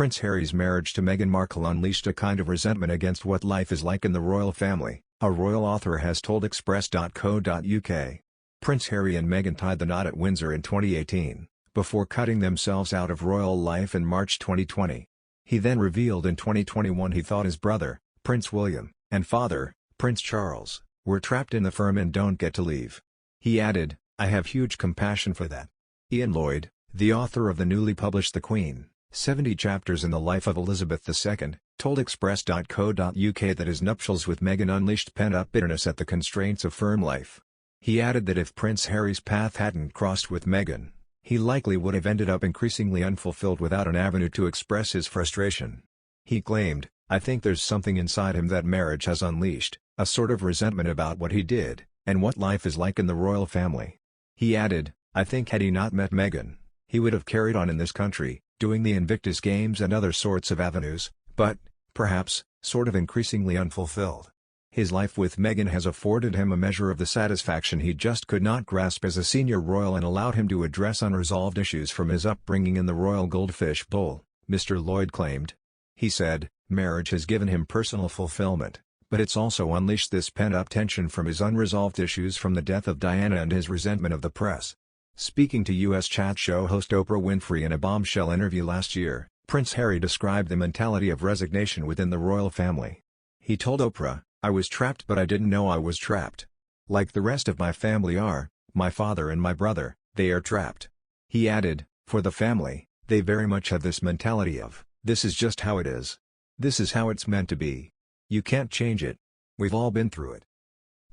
Prince Harry's marriage to Meghan Markle unleashed a kind of resentment against what life is like in the royal family, a royal author has told Express.co.uk. Prince Harry and Meghan tied the knot at Windsor in 2018, before cutting themselves out of royal life in March 2020. He then revealed in 2021 he thought his brother, Prince William, and father, Prince Charles, were trapped in the firm and don't get to leave. He added, "I have huge compassion for that." Lloyd, the author of the newly published The Queen, 70 Chapters in the Life of Elizabeth II, told Express.co.uk that his nuptials with Meghan unleashed pent-up bitterness at the constraints of firm life. He added that if Prince Harry's path hadn't crossed with Meghan, he likely would have ended up increasingly unfulfilled without an avenue to express his frustration. He claimed, "I think there's something inside him that marriage has unleashed, a sort of resentment about what he did, and what life is like in the royal family." He added, "I think had he not met Meghan, he would have carried on in this country, doing the Invictus Games and other sorts of avenues, but, perhaps, sort of increasingly unfulfilled. His life with Meghan has afforded him a measure of the satisfaction he just could not grasp as a senior royal and allowed him to address unresolved issues from his upbringing in the royal goldfish bowl," Mr. Lloyd claimed. He said, "Marriage has given him personal fulfillment, but it's also unleashed this pent-up tension from his unresolved issues from the death of Diana and his resentment of the press." Speaking to U.S. chat show host Oprah Winfrey in a bombshell interview last year, Prince Harry described the mentality of resignation within the royal family. He told Oprah, "I was trapped but I didn't know I was trapped. Like the rest of my family are, my father and my brother, they are trapped." He added, "For the family, they very much have this mentality of, this is just how it is. This is how it's meant to be. You can't change it. We've all been through it."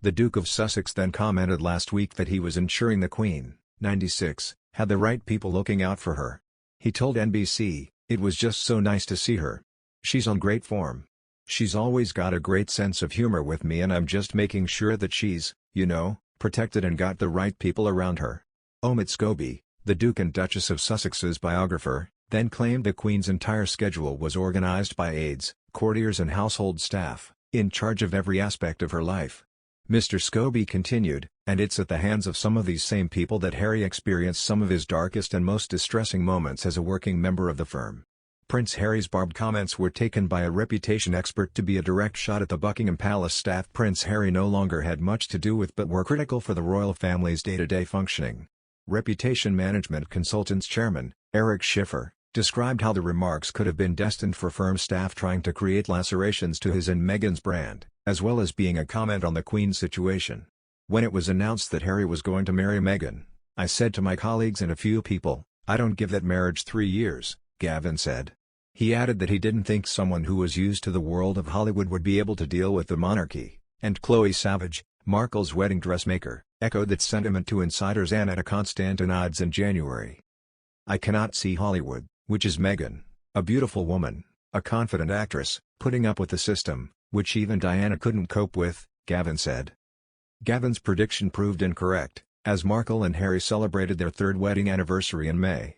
The Duke of Sussex then commented last week that he was ensuring the Queen, 96, had the right people looking out for her. He told NBC, "It was just so nice to see her. She's on great form. She's always got a great sense of humor with me and I'm just making sure that she's, protected and got the right people around her." Omid Scobie, the Duke and Duchess of Sussex's biographer, then claimed the Queen's entire schedule was organized by aides, courtiers and household staff, in charge of every aspect of her life. Mr. Scobie continued, "And it's at the hands of some of these same people that Harry experienced some of his darkest and most distressing moments as a working member of the firm." Prince Harry's barbed comments were taken by a reputation expert to be a direct shot at the Buckingham Palace staff Prince Harry no longer had much to do with but were critical for the royal family's day-to-day functioning. Reputation Management Consultants Chairman, Eric Schiffer, described how the remarks could have been destined for firm staff trying to create lacerations to his and Meghan's brand, as well as being a comment on the Queen's situation. "When it was announced that Harry was going to marry Meghan, I said to my colleagues and a few people, I don't give that marriage 3 years, Gavin said. He added that he didn't think someone who was used to the world of Hollywood would be able to deal with the monarchy, and Chloe Savage, Markle's wedding dressmaker, echoed that sentiment to insiders Annetta Constantinides in January. "I cannot see Hollywood, which is Meghan, a beautiful woman, a confident actress, putting up with the system, which even Diana couldn't cope with," Gavin said. Gavin's prediction proved incorrect, as Markle and Harry celebrated their third wedding anniversary in May.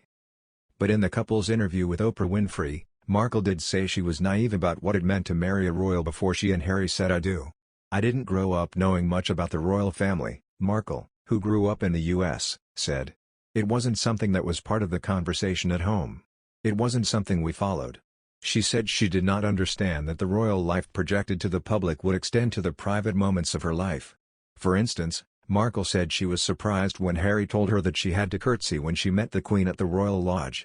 But in the couple's interview with Oprah Winfrey, Markle did say she was naive about what it meant to marry a royal before she and Harry said "I do." "I didn't grow up knowing much about the royal family," Markle, who grew up in the U.S., said. "It wasn't something that was part of the conversation at home. It wasn't something we followed." She said she did not understand that the royal life projected to the public would extend to the private moments of her life. For instance, Markle said she was surprised when Harry told her that she had to curtsy when she met the Queen at the Royal Lodge.